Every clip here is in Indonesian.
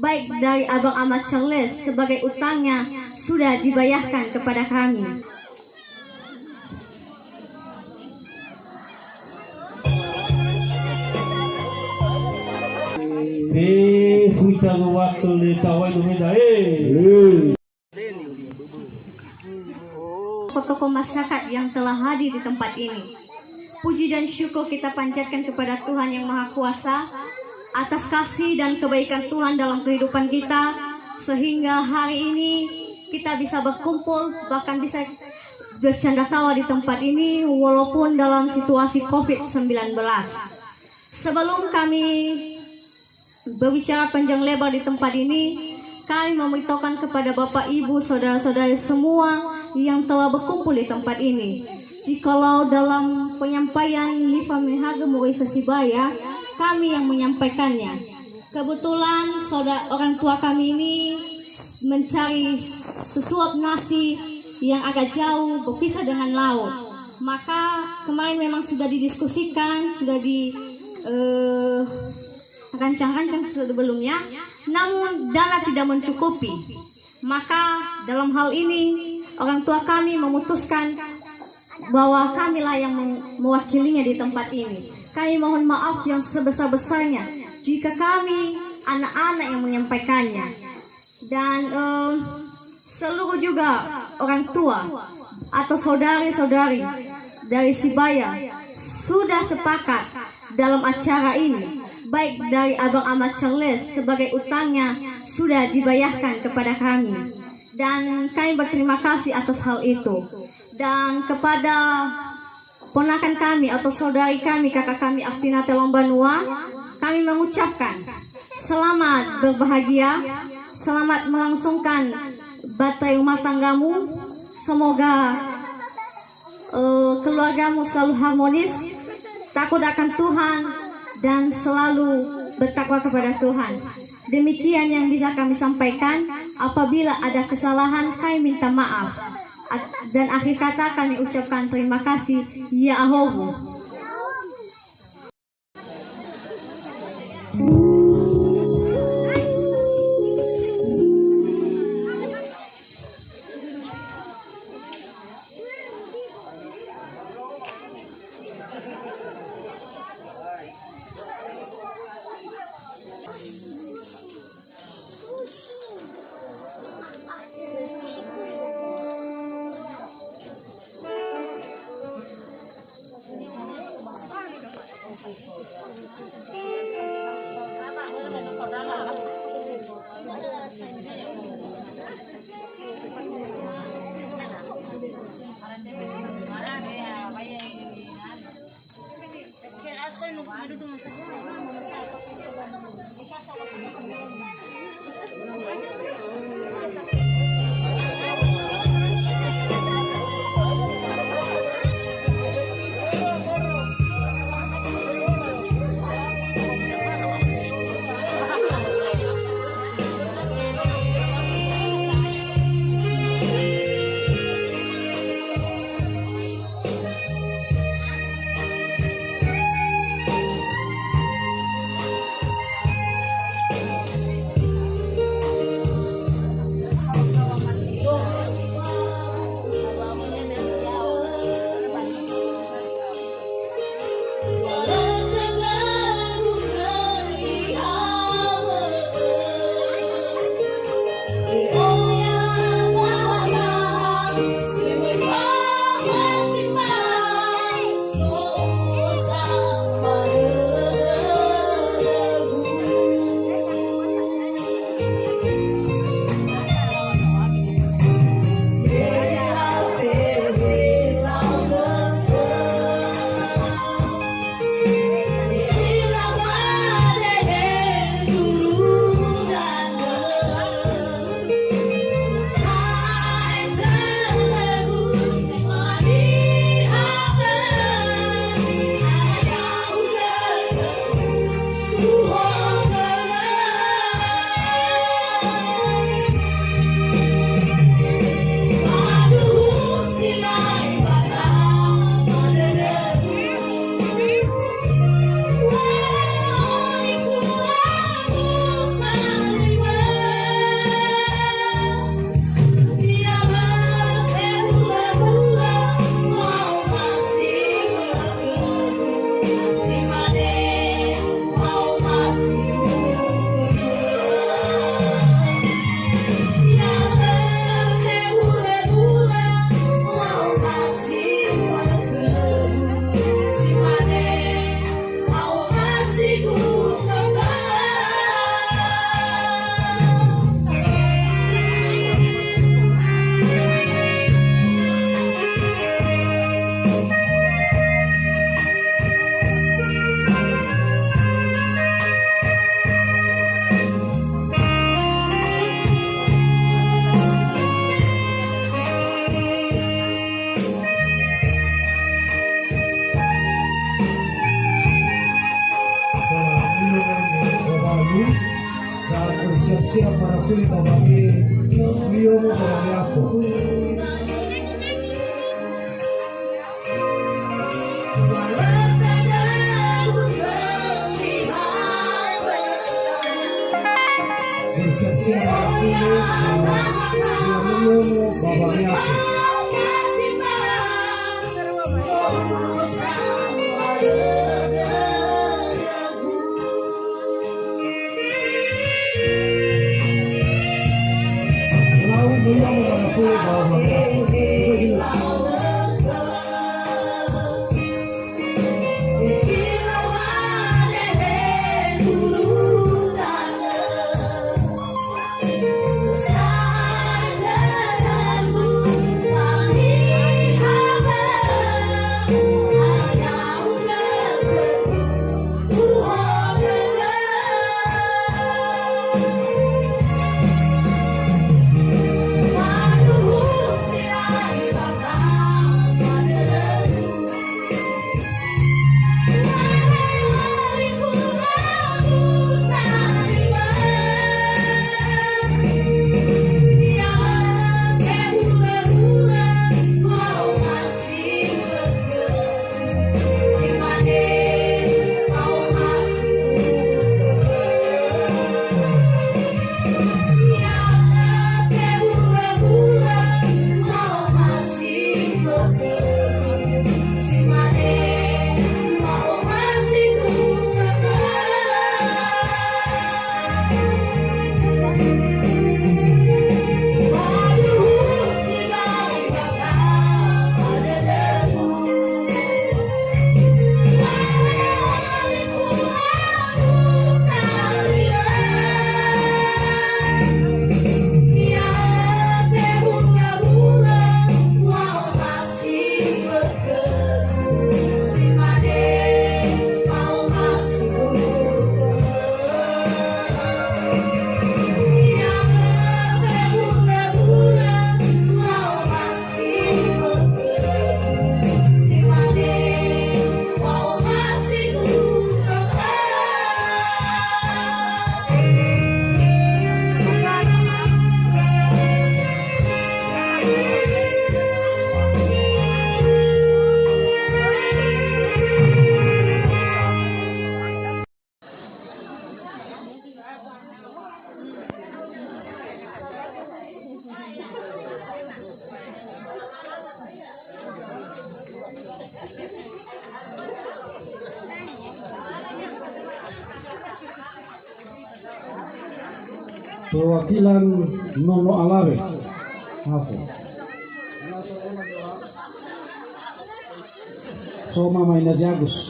baik dari Abang Ahmad Charles sebagai utangnya sudah dibayarkan kepada kami. Tokoh masyarakat yang telah hadir di tempat ini. Puji dan syukur kita panjatkan kepada Tuhan Yang Maha Kuasa atas kasih dan kebaikan Tuhan dalam kehidupan kita, sehingga hari ini kita bisa berkumpul, bahkan bisa bercanda tawa di tempat ini walaupun dalam situasi COVID-19. Sebelum kami berbicara panjang lebar di tempat ini, kami memberitahukan kepada Bapak, Ibu, Saudara-saudari semua yang telah berkumpul di tempat ini, jikalau dalam penyampaian Liva Mihaga Murid Kesibaya, kami yang menyampaikannya. Kebetulan orang tua kami ini mencari sesuap nasi yang agak jauh berpisah dengan laut. Maka kemarin memang sudah didiskusikan, sudah rancang-rancang sebelumnya, namun dana tidak mencukupi. Maka dalam hal ini orang tua kami memutuskan bahwa kamilah yang mewakilinya di tempat ini. Kami mohon maaf yang sebesar-besarnya jika kami anak-anak yang menyampaikannya. Dan seluruh juga orang tua atau saudari-saudari dari Sibaya sudah sepakat dalam acara ini, baik dari Abang Ahmad Charles sebagai utangnya sudah dibayarkan kepada kami. Dan kami berterima kasih atas hal itu. Dan kepada ponakan kami atau saudari kami, kakak kami Aftina Telombanua, kami mengucapkan selamat berbahagia, selamat melangsungkan batai rumah tanggamu. Semoga keluargamu selalu harmonis, takut akan Tuhan, dan selalu bertakwa kepada Tuhan. Demikian yang bisa kami sampaikan. Apabila ada kesalahan, kami minta maaf. Dan akhir kata kami ucapkan terima kasih. Ya Ahobu. Bersiap para film bagi Liomo Baraniafo. Bersiap-siap para film Liomo Baraniafo. Perwakilan Nono Alawe. Apa? Soma Maina Jagus.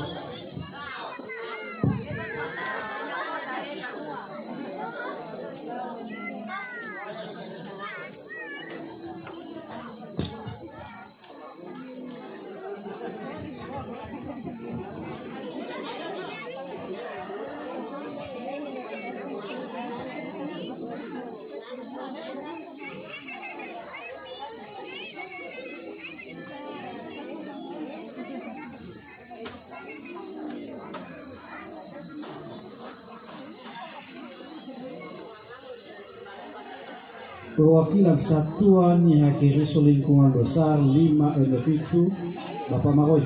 Perwakilan Satuan Nyihaki Riso Lingkungan Besar 5 individu Bapak Maroy.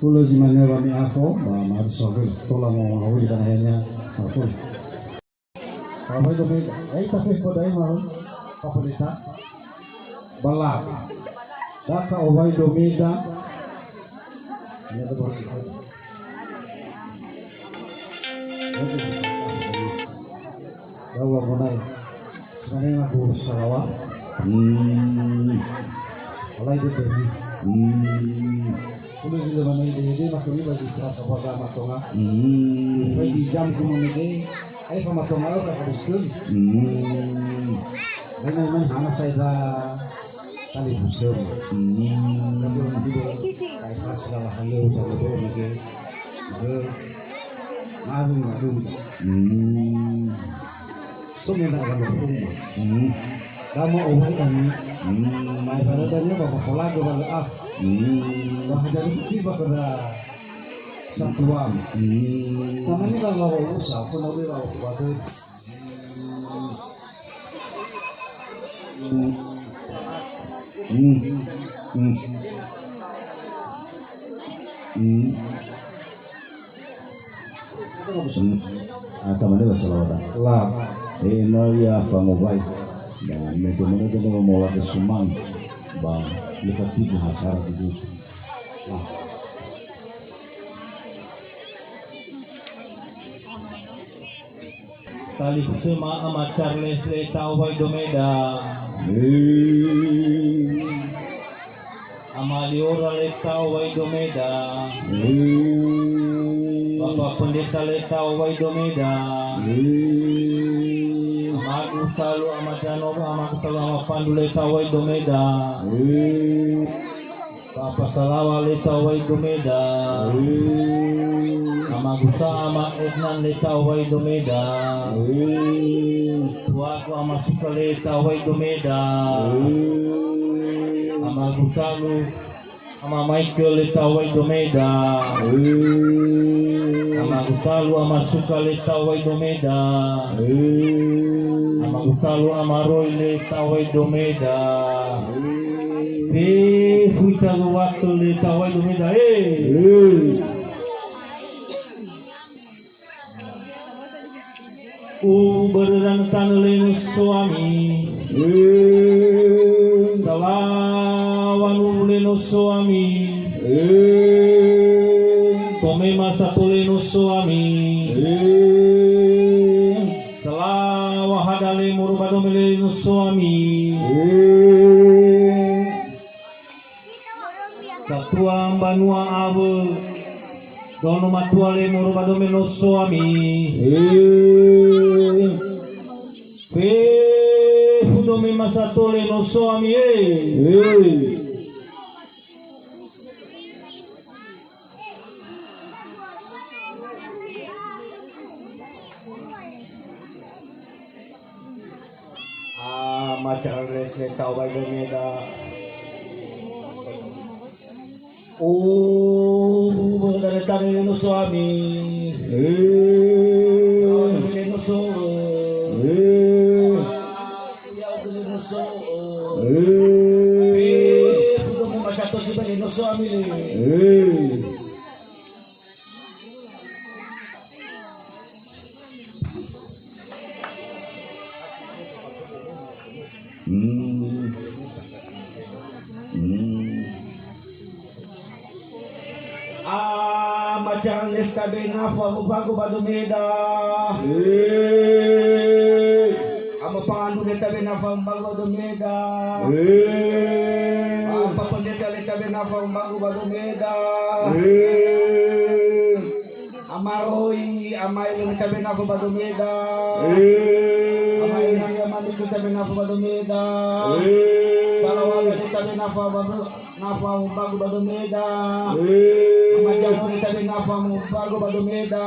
Pulau Zimane Wami Afo, Mahal Sogel, Tola mau di tanahnya Afo. Kalau itu beda, tapi pada yang malu, kapalita, balak, daka obay domida, ini ada berarti. Jawa munai, sekarang aku sarawa, alai itu demi, Kulo sila manay dede, makuli ba si Trasa Paga Matonga, Freddy Jam kumamigay, ay pamatongaw kakabistun. Kaya naman hangat sa ita talibusyon. Kaya hindi ko kahit pas na halo sa luto naging Ngaring. Sumina ka mo rumah. Kamu kan. Mai pada tanya bapak pola ke pada bahasa tiba pada satuan. Tamanya kalau usah pun boleh lah pada. Tamane la salawata. Lah. No ya famobay. Dan medyo mo mo ke sumang ba lifati hasara itu. Kali kusema ama Charles le tawai domeda. Ama Liora le tawai domeda. Bapak Pendeta le tawai domeda. Aku selalu amat Janova, aku selalu amat Pandu leta wai domeda. Papa Salawa leta wai domeda. Ama Gusa ama Ednan leta wai domeda. Tuaku ama Suka leta wai domeda. Ama Gusalu ama Michael leta wai domeda. Ama Gusalu ama Suka leta wai domeda. Utalo amaroy le tawai domeda. Fuita lo waktu le tawai domeda. Berdan tanulenu suami. Salawan ulenu suami. Tome masa tulenu suami. Wahadale murubadomele no suami. Satua banua abu dono matuale murubadomele no suami. Fudome masatole no suami. Macam resle tau bagai domeda. Berdatang no suami. No so. Sudah mau masuk si beli no suami. Macam lesta benafa mubago badomeda. Ama pandu leta benafa mubago badomeda. Apa pendeta leta benafa mubago badomeda. Amaroi amai leta benafa badomeda. Amai nang yamani leta benafa badomeda. Salawat leta benafa mubago badomeda. Macam leta benafa mubago badomeda.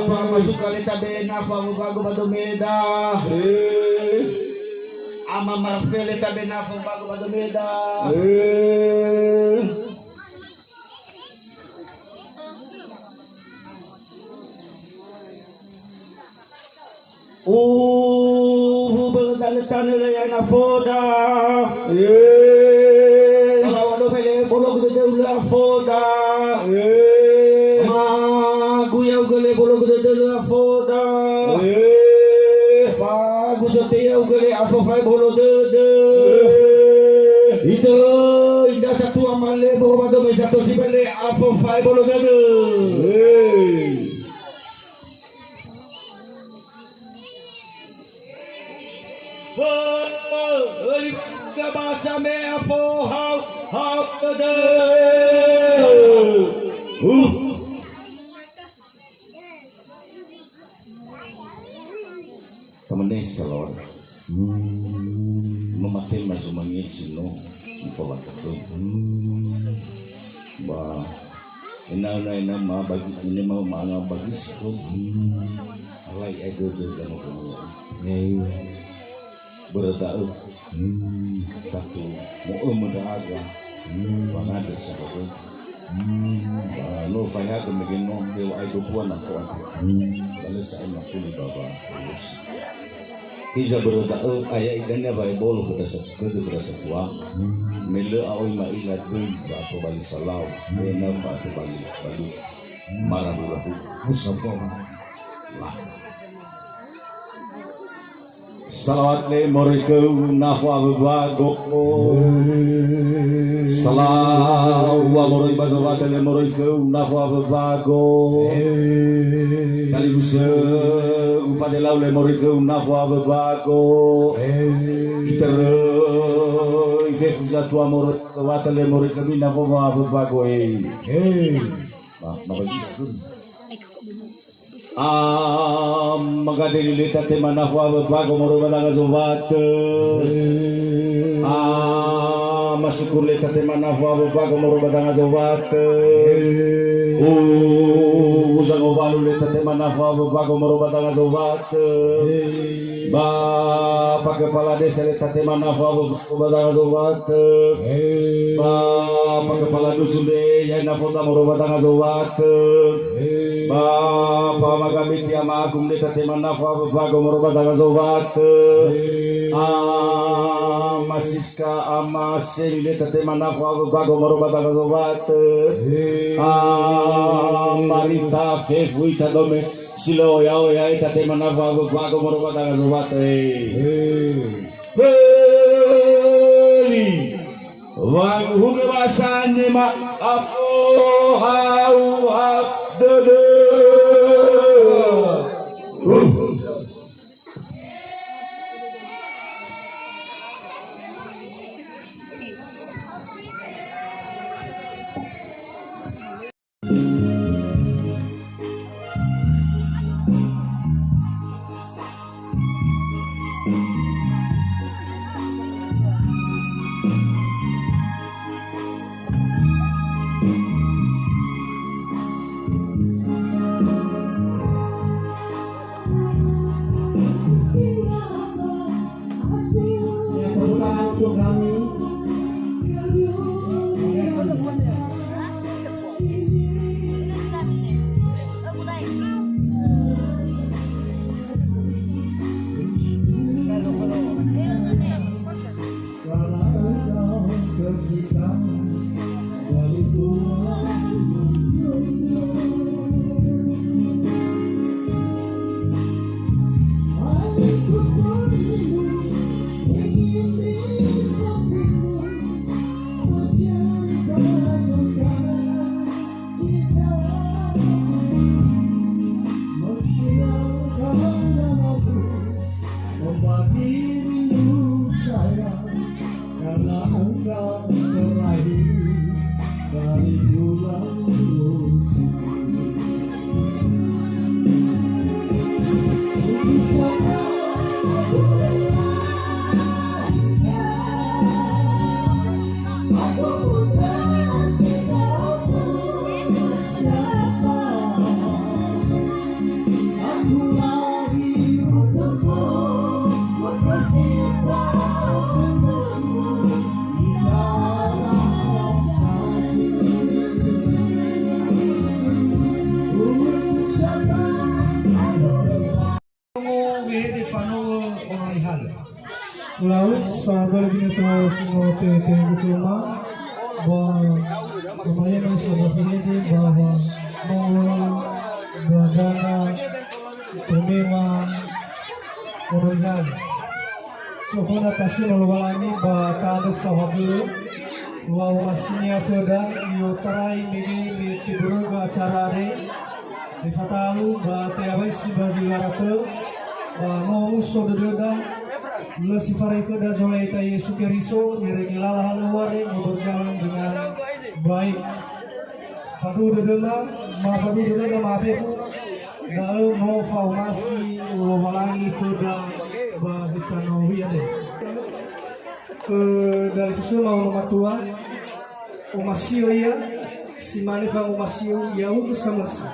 Apa masuka leta benafa mubago badomeda. Ama marfe leta benafa mubago badomeda. Berdan le na foda. Bolog de la foda. Guya gele bolog de la foda. Gusote gele afofai bolog de. Itu indah satu amale bawa do satu sibele afofai bolog de. Bahasa me apo how the Kamane salor. Memakai masumangin sino. Ifawan ko. Ba ina mabagi ini mau mga bagis ko alay ego sama kamu berdaud satu mau mendahaga bangada sa ko no fanya ko maging no dewa ay dupuan ako dahil sa ina fuli baba Iza berdaud ayah ikannya baik bolu kedas tua mele aoi mailat dun atau bali salau bena atau bali marah dulu musafah lah salawat le morikau nafwa bebago salawa moroi bazawat le morikau nafwa bebago kali busa upade lau le morikau nafwa bebago kita Ifefuza tua moro watale moro kami nafo ma bebago mabagis magadeli leta tema nafo bebago moro badanga zovat masukur leta tema nafo bebago moro badanga zovat uzang ovalu leta tema nafo bebago moro badanga zovat Bapak Kepala Desa Leta Tema Nafwa Badanga Zowat Bapak Kepala Dusun Desa Nafwa Badanga Zowat Bapak Magamit Yama Agung Leta Tema Nafwa Badanga Zowat Masiska Amasin Leta Tema Nafwa Badanga Zowat Marita Fefuita Dome Silo yao ya ita tema nafwa bago moro badanga zubate beli wang huge basane ma apo hau abdede Laut sahabat bina to semua tete rumah bahwa lumayan masih berfirman bahwa mau berdana pemema original. Sofona tashin olwalani ba kada sahabat wa masnya foda yo tarai migi di tiburuga acara re di fatalu ba teabai sibajigaratu ba mau sododa Lo sifari keda zola ita Yesu Keriso nirengilala haluare berjalan dengan baik. Fadu dedena maafefu da mau faumasi walangi keda bahitano wiade. Ke dari susu mau matua umasio ya simani fangu masiu ya ugu samasa